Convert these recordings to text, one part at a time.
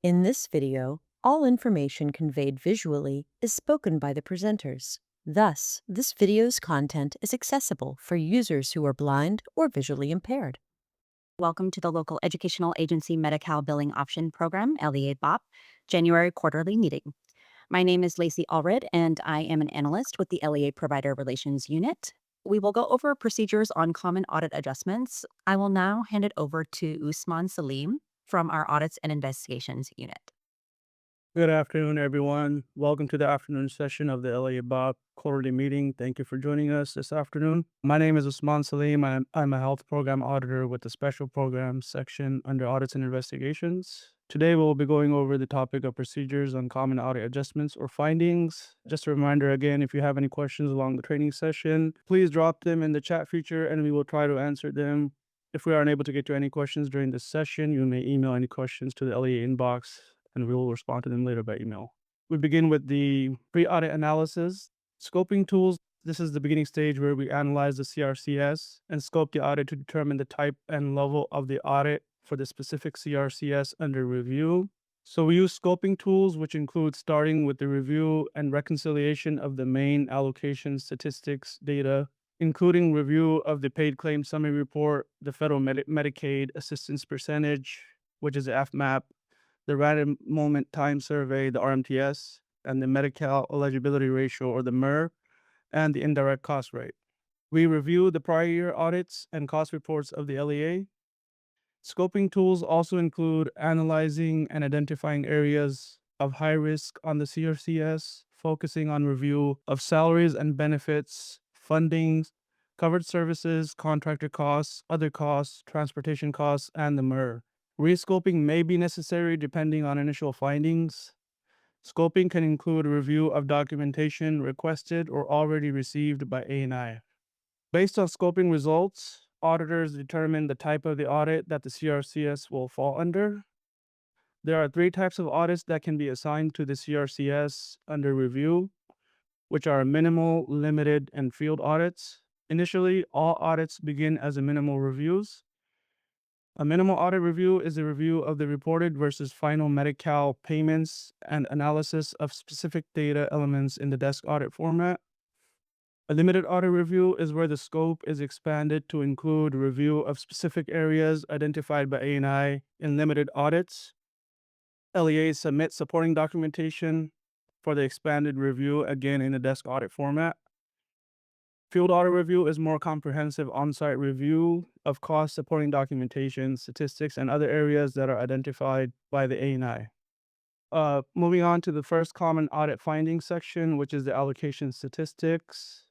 In this video, all information conveyed visually is spoken by the presenters. Thus, this video's content is accessible for users who are blind or visually impaired. Welcome to the Local Educational Agency Medi-Cal Billing Option Program, LEA BOP, January quarterly meeting. My name is Lacey Allred, and I am an analyst with the LEA Provider Relations Unit. We will go over procedures on common audit adjustments. I will now hand it over to Usman Salim from our Audits and Investigations Unit. Good afternoon, everyone. Welcome to the afternoon session of the LA BOP quarterly meeting. Thank you for joining us this afternoon. My name is Usman Salim. I'm a health program auditor with the special programs section under Audits and Investigations. Today, we'll be going over the topic of procedures on common audit adjustments or findings. Just a reminder again, if you have any questions along the training session, please drop them in the chat feature and we will try to answer them. If we are unable to get to any questions during this session, you may email any questions to the LEA inbox and we will respond to them later by email. We begin with the pre-audit analysis. Scoping tools. This is the beginning stage where we analyze the CRCS and scope the audit to determine the type and level of the audit for the specific CRCS under review. So we use scoping tools, which include starting with the review and reconciliation of the main allocation statistics data, including review of the paid claim summary report, the federal Medicaid assistance percentage, which is the FMAP, the random moment time survey, the RMTS, and the Medi-Cal eligibility ratio, or the MER, and the indirect cost rate. We review the prior year audits and cost reports of the LEA. Scoping tools also include analyzing and identifying areas of high risk on the CRCS, focusing on review of salaries and benefits, funding, covered services, contractor costs, other costs, transportation costs, and the MER. Rescoping may be necessary depending on initial findings. Scoping can include a review of documentation requested or already received by A&I. Based on scoping results, auditors determine the type of the audit that the CRCS will fall under. There are 3 types of audits that can be assigned to the CRCS under review, which are minimal, limited, and field audits. Initially, all audits begin as a minimal reviews. A minimal audit review is a review of the reported versus final Medi-Cal payments and analysis of specific data elements in the desk audit format. A limited audit review is where the scope is expanded to include review of specific areas identified by A&I in limited audits. LEAs submit supporting documentation for the expanded review, again in the desk audit format. Field audit review is more comprehensive on-site review of cost supporting documentation, statistics, and other areas that are identified by the A&I. Moving on to the first common audit findings section, which is the allocation statistics.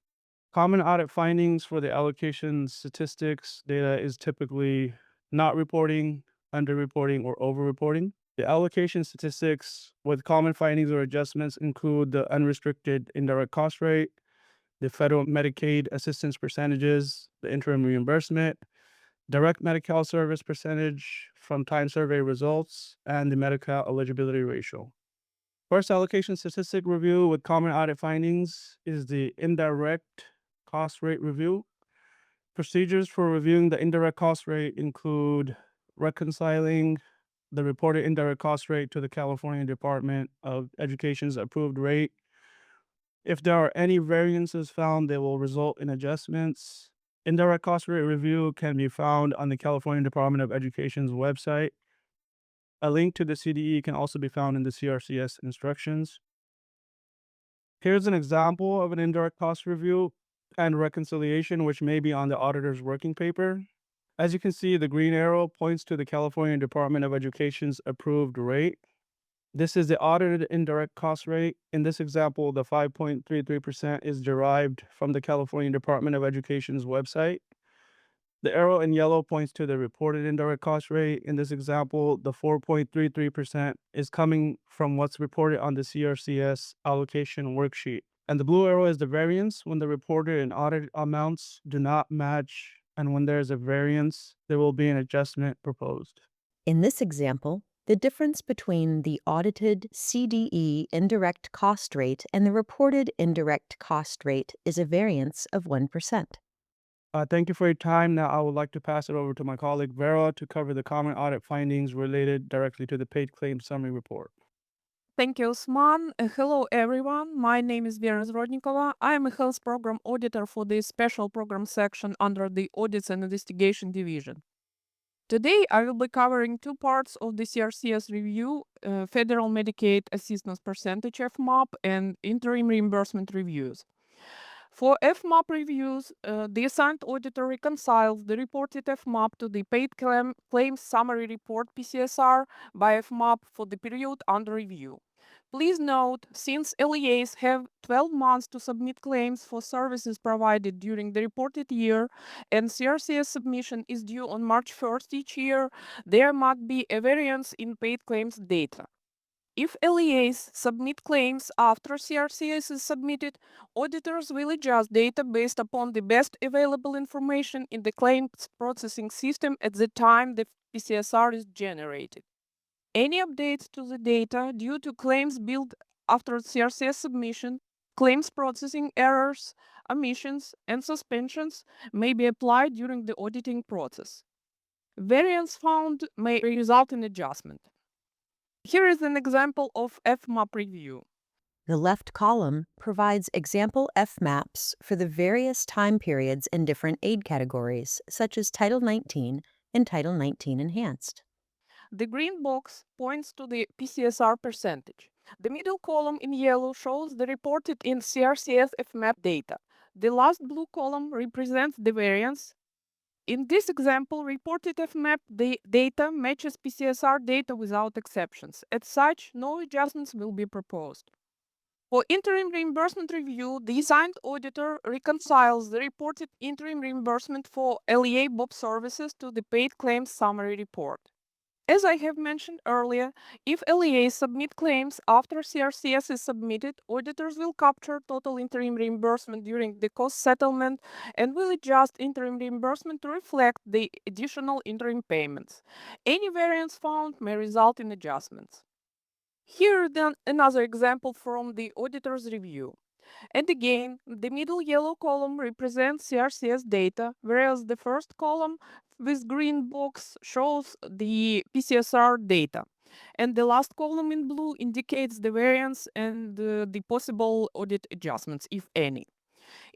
Common audit findings for the allocation statistics data is typically not reporting, underreporting, or overreporting. The allocation statistics with common findings or adjustments include the unrestricted indirect cost rate, the federal Medicaid assistance percentages, the interim reimbursement, direct Medi-Cal service percentage from time survey results, and the Medi-Cal eligibility ratio. First allocation statistic review with common audit findings is the indirect cost rate review. Procedures for reviewing the indirect cost rate include reconciling the reported indirect cost rate to the California Department of Education's approved rate. If there are any variances found, they will result in adjustments. Indirect cost rate review can be found on the California Department of Education's website. A link to the CDE can also be found in the CRCS instructions. Here's an example of an indirect cost review and reconciliation, which may be on the auditor's working paper. As you can see, the green arrow points to the California Department of Education's approved rate. This is the audited indirect cost rate. In this example, the 5.33% is derived from the California Department of Education's website. The arrow in yellow points to the reported indirect cost rate. In this example, the 4.33% is coming from what's reported on the CRCS allocation worksheet. And the blue arrow is the variance when the reported and audited amounts do not match. And when there's a variance, there will be an adjustment proposed. In this example, the difference between the audited CDE indirect cost rate and the reported indirect cost rate is a variance of 1%. Thank you for your time. Now I would like to pass it over to my colleague Vera to cover the common audit findings related directly to the paid claim summary report. Thank you, Usman. Hello, everyone. My name is Vera Zrodnikova. I am a health program auditor for the special program section under the Audits and Investigation Division. Today, I will be covering two parts of the CRCS review, Federal Medicaid Assistance Percentage FMAP and interim reimbursement reviews. For FMAP reviews, the assigned auditor reconciles the reported FMAP to the paid claims summary report PCSR by FMAP for the period under review. Please note, since LEAs have 12 months to submit claims for services provided during the reported year, and CRCS submission is due on March 1st each year, there might be a variance in paid claims data. If LEAs submit claims after CRCS is submitted, auditors will adjust data based upon the best available information in the claims processing system at the time the PCSR is generated. Any updates to the data due to claims billed after CRCS submission, claims processing errors, omissions, and suspensions may be applied during the auditing process. Variance found may result in adjustment. Here is an example of FMAP review. The left column provides example FMAPs for the various time periods in different aid categories, such as Title 19 and Title 19 Enhanced. The green box points to the PCSR percentage. The middle column in yellow shows the reported in CRCS FMAP data. The last blue column represents the variance. In this example, reported FMAP data matches PCSR data without exceptions. As such, no adjustments will be proposed. For interim reimbursement review, the assigned auditor reconciles the reported interim reimbursement for LEA BOP services to the paid claims summary report. As I have mentioned earlier, if LEAs submit claims after CRCS is submitted, auditors will capture total interim reimbursement during the cost settlement and will adjust interim reimbursement to reflect the additional interim payments. Any variance found may result in adjustments. Here then another example from the auditor's review. And again, the middle yellow column represents CRCS data, whereas the first column with green box shows the PCSR data. And the last column in blue indicates the variance and the possible audit adjustments, if any.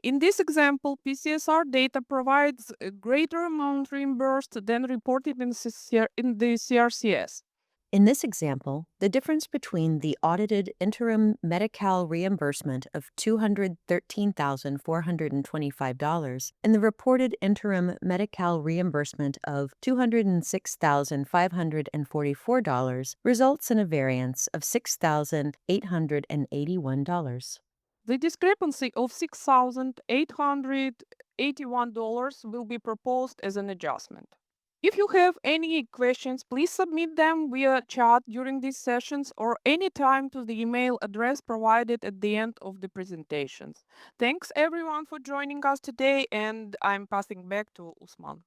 In this example, PCSR data provides a greater amount reimbursed than reported in the CRCS. In this example, the difference between the audited interim Medi-Cal reimbursement of $213,425 and the reported interim Medi-Cal reimbursement of $206,544 results in a variance of $6,881. The discrepancy of $6,881 will be proposed as an adjustment. If you have any questions, please submit them via chat during these sessions or anytime to the email address provided at the end of the presentations. Thanks everyone for joining us today, and I'm passing back to Usman.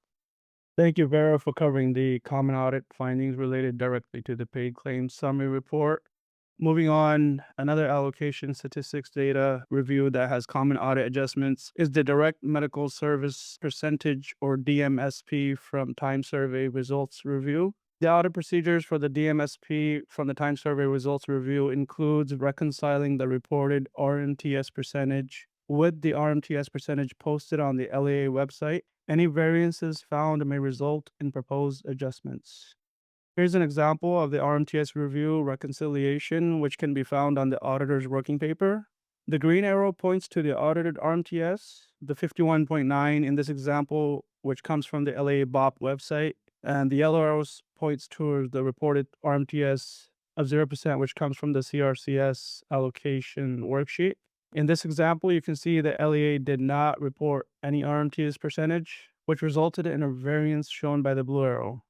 Thank you, Vera, for covering the common audit findings related directly to the paid claims summary report. Moving on, another allocation statistics data review that has common audit adjustments is the direct medical service percentage, or DMSP, from time survey results review. The audit procedures for the DMSP from the time survey results review includes reconciling the reported RMTS percentage with the RMTS percentage posted on the LEA website. Any variances found may result in proposed adjustments. Here's an example of the RMTS review reconciliation, which can be found on the auditor's working paper. The green arrow points to the audited RMTS, the 51.9 in this example, which comes from the LEA BOP website, and the yellow arrows points towards the reported RMTS of 0%, which comes from the CRCS allocation worksheet. In this example, you can see that LEA did not report any RMTS percentage, which resulted in a variance shown by the blue arrow.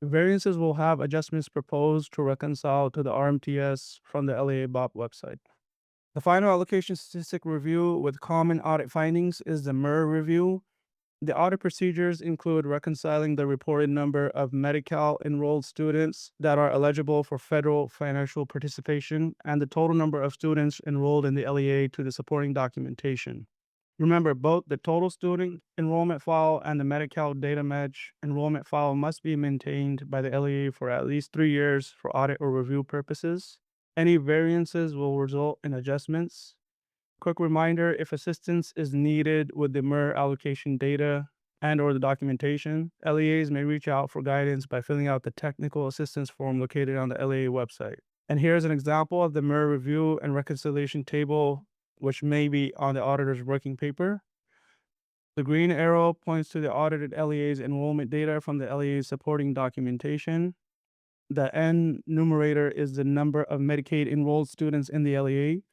Variances will have adjustments proposed to reconcile to the RMTS from the LEA BOP website. The final allocation statistic review with common audit findings is the MER review. The audit procedures include reconciling the reported number of Medi-Cal enrolled students that are eligible for federal financial participation and the total number of students enrolled in the LEA to the supporting documentation. Remember, both the total student enrollment file and the Medi-Cal data match enrollment file must be maintained by the LEA for at least 3 years for audit or review purposes. Any variances will result in adjustments. Quick reminder, if assistance is needed with the MER allocation data and or the documentation, LEAs may reach out for guidance by filling out the technical assistance form located on the LEA website. And here's an example of the MER review and reconciliation table, which may be on the auditor's working paper. The green arrow points to the audited LEA's enrollment data from the LEA's supporting documentation. The N numerator is the number of Medicaid enrolled students in the LEA.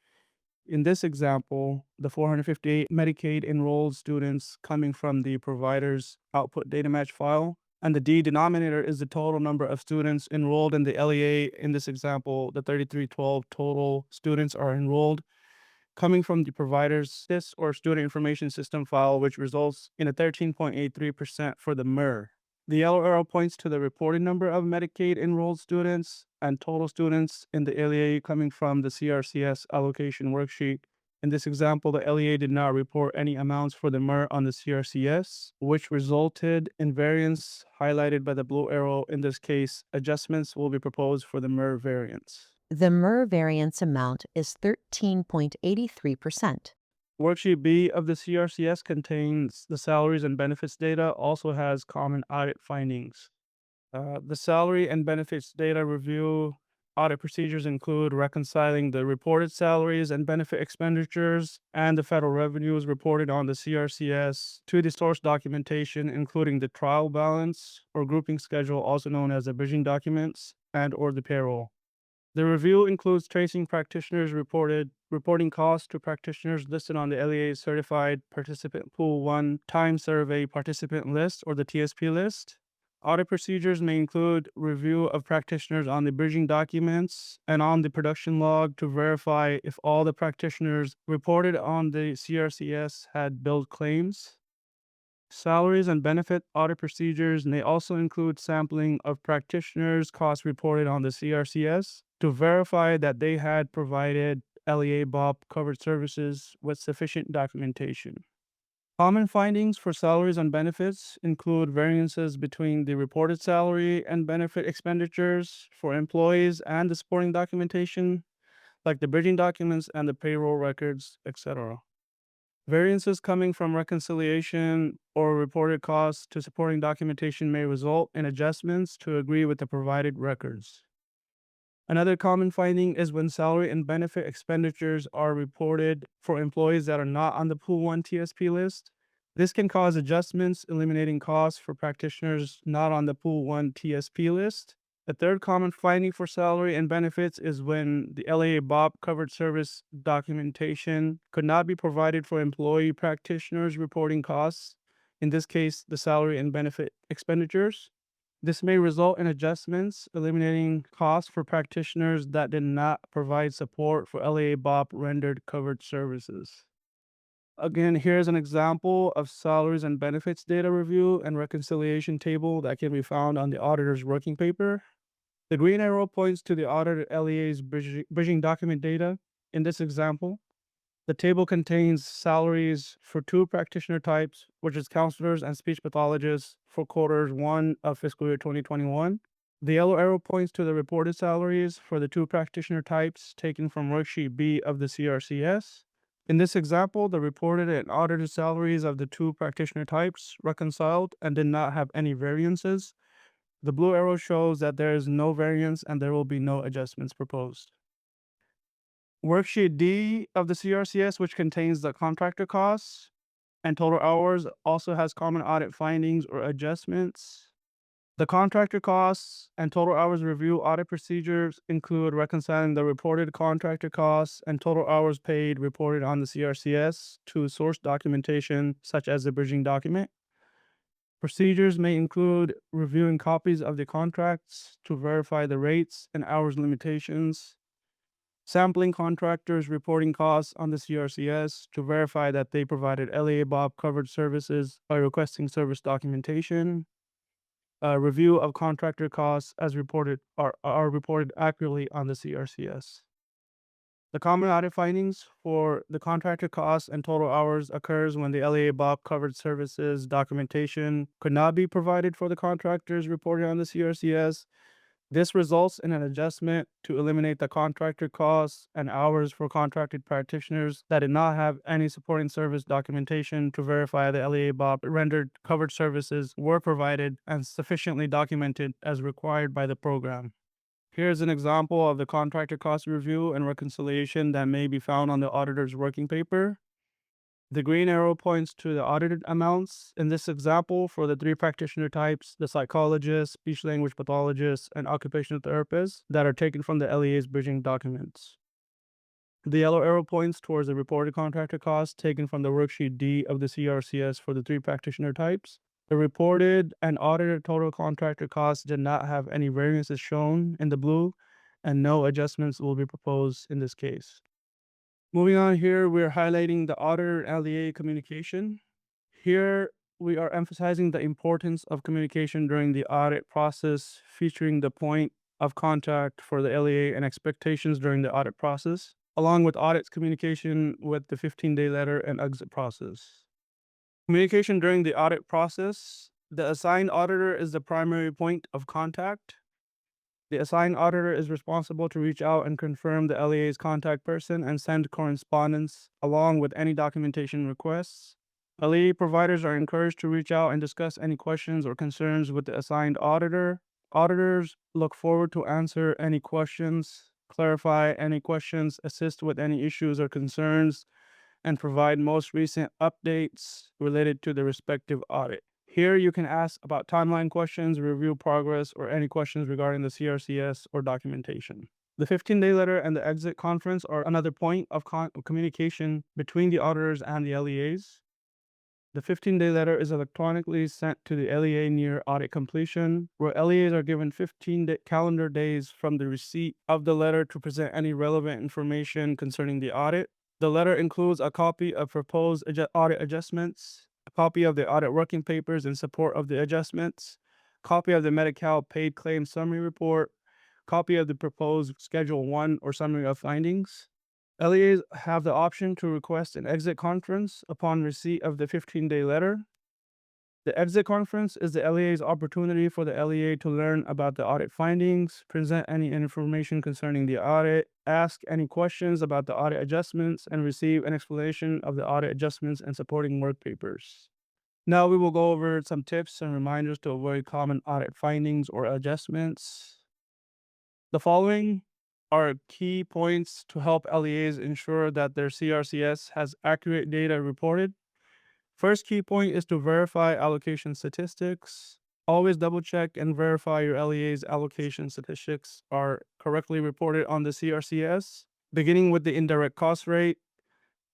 In this example, the 458 Medicaid enrolled students coming from the provider's output data match file. And the D denominator is the total number of students enrolled in the LEA. In this example, the 3312 total students are enrolled coming from the provider's SIS or student information system file, which results in a 13.83% for the MER. The yellow arrow points to the reported number of Medicaid enrolled students and total students in the LEA coming from the CRCS allocation worksheet. In this example, the LEA did not report any amounts for the MER on the CRCS, which resulted in variance highlighted by the blue arrow. In this case, adjustments will be proposed for the MER variance. The MER variance amount is 13.83%. Worksheet B of the CRCS contains the salaries and benefits data, also has common audit findings. The salary and benefits data review audit procedures include reconciling the reported salaries and benefit expenditures and the federal revenues reported on the CRCS to the source documentation, including the trial balance or grouping schedule, also known as the bridging documents, and or the payroll. The review includes tracing practitioners reporting costs to practitioners listed on the LEA's Certified Participant Pool 1 Time Survey Participant List or the TSP list. Audit procedures may include review of practitioners on the bridging documents and on the production log to verify if all the practitioners reported on the CRCS had billed claims. Salaries and benefit audit procedures may also include sampling of practitioners' costs reported on the CRCS to verify that they had provided LEA BOP covered services with sufficient documentation. Common findings for salaries and benefits include variances between the reported salary and benefit expenditures for employees and the supporting documentation, like the bridging documents and the payroll records, etc. Variances coming from reconciliation or reported costs to supporting documentation may result in adjustments to agree with the provided records. Another common finding is when salary and benefit expenditures are reported for employees that are not on the Pool 1 TSP list. This can cause adjustments, eliminating costs for practitioners not on the Pool 1 TSP list. A third common finding for salary and benefits is when the LEA BOP covered service documentation could not be provided for employee practitioners reporting costs, in this case, the salary and benefit expenditures. This may result in adjustments, eliminating costs for practitioners that did not provide support for LEA BOP rendered covered services. Again, here's an example of salaries and benefits data review and reconciliation table that can be found on the auditor's working paper. The green arrow points to the audited LEA's bridging document data. In this example, the table contains salaries for 2 practitioner types, which is counselors and speech pathologists for quarters 1 of fiscal year 2021. The yellow arrow points to the reported salaries for the 2 practitioner types taken from worksheet B of the CRCS. In this example, the reported and audited salaries of the 2 practitioner types reconciled and did not have any variances. The blue arrow shows that there is no variance and there will be no adjustments proposed. Worksheet D of the CRCS, which contains the contractor costs and total hours, also has common audit findings or adjustments. The contractor costs and total hours review audit procedures include reconciling the reported contractor costs and total hours paid reported on the CRCS to source documentation such as the bridging document. Procedures may include reviewing copies of the contracts to verify the rates and hours limitations, sampling contractors' reporting costs on the CRCS to verify that they provided LEA BOP covered services by requesting service documentation, review of contractor costs as reported are reported accurately on the CRCS. The common audit findings for the contractor costs and total hours occurs when the LEA BOP covered services documentation could not be provided for the contractors reported on the CRCS. This results in an adjustment to eliminate the contractor costs and hours for contracted practitioners that did not have any supporting service documentation to verify the LEA BOP rendered covered services were provided and sufficiently documented as required by the program. Here's an example of the contractor cost review and reconciliation that may be found on the auditor's working paper. The green arrow points to the audited amounts. In this example, for the 3 practitioner types, the psychologist, speech language pathologist, and occupational therapist that are taken from the LEA's bridging documents. The yellow arrow points towards the reported contractor costs taken from the worksheet D of the CRCS for the 3 practitioner types. The reported and audited total contractor costs did not have any variances shown in the blue, and no adjustments will be proposed in this case. Moving on here, we're highlighting the auditor and LEA communication. Here, we are emphasizing the importance of communication during the audit process, featuring the point of contact for the LEA and expectations during the audit process, along with audit's communication with the 15-day letter and exit process. Communication during the audit process. The assigned auditor is the primary point of contact. The assigned auditor is responsible to reach out and confirm the LEA's contact person and send correspondence along with any documentation requests. LEA providers are encouraged to reach out and discuss any questions or concerns with the assigned auditor. Auditors look forward to answer any questions, clarify any questions, assist with any issues or concerns, and provide most recent updates related to the respective audit. Here you can ask about timeline questions, review progress, or any questions regarding the CRCS or documentation. The 15-day letter and the exit conference are another point of communication between the auditors and the LEAs. The 15-day letter is electronically sent to the LEA near audit completion, where LEAs are given 15 calendar days from the receipt of the letter to present any relevant information concerning the audit. The letter includes a copy of proposed audit adjustments, a copy of the audit working papers in support of the adjustments, copy of the Medi-Cal paid claim summary report, copy of the proposed Schedule 1 or summary of findings. LEAs have the option to request an exit conference upon receipt of the 15-day letter. The exit conference is the LEA's opportunity for the LEA to learn about the audit findings, present any information concerning the audit, ask any questions about the audit adjustments, and receive an explanation of the audit adjustments and supporting work papers. Now we will go over some tips and reminders to avoid common audit findings or adjustments. The following are key points to help LEAs ensure that their CRCS has accurate data reported. First key point is to verify allocation statistics. Always double check and verify your LEA's allocation statistics are correctly reported on the CRCS. Beginning with the indirect cost rate.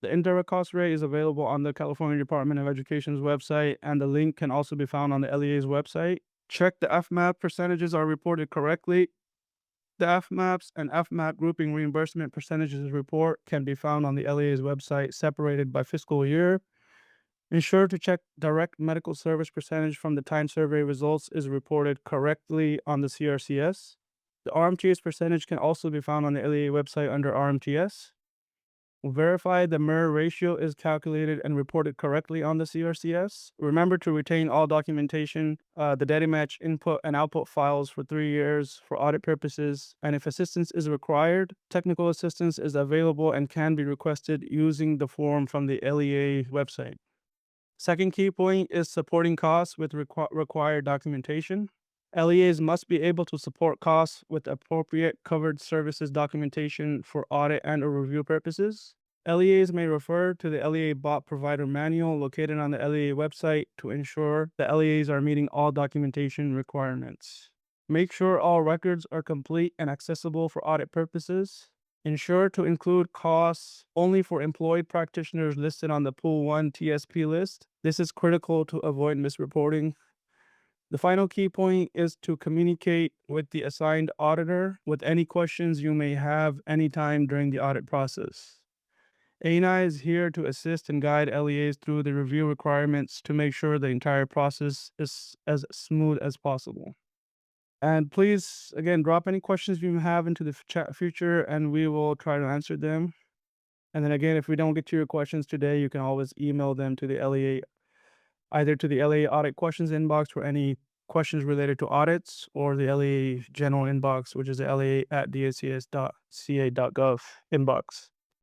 The indirect cost rate is available on the California Department of Education's website, and the link can also be found on the LEA's website. Check the FMAP percentages are reported correctly. The FMAPs and FMAP grouping reimbursement percentages report can be found on the LEA's website separated by fiscal year. Ensure to check direct medical service percentage from the time survey results is reported correctly on the CRCS. The RMTS percentage can also be found on the LEA website under RMTS. Verify the MER ratio is calculated and reported correctly on the CRCS. Remember to retain all documentation, the data match input and output files for 3 years for audit purposes. And if assistance is required, technical assistance is available and can be requested using the form from the LEA website. Second key point is supporting costs with required documentation. LEAs must be able to support costs with appropriate covered services documentation for audit and or review purposes. LEAs may refer to the LEA BOP provider manual located on the LEA website to ensure the LEAs are meeting all documentation requirements. Make sure all records are complete and accessible for audit purposes. Ensure to include costs only for employed practitioners listed on the Pool 1 TSP list. This is critical to avoid misreporting. The final key point is to communicate with the assigned auditor with any questions you may have anytime during the audit process. ANI is here to assist and guide LEAs through the review requirements to make sure the entire process is as smooth as possible. And please, again, drop any questions you have into the chat feature and we will try to answer them. And then again, if we don't get to your questions today, you can always email them to the LEA, either to the LEA audit questions inbox for any questions related to audits, or the LEA general inbox, which is the LEA@dacs.ca.gov inbox.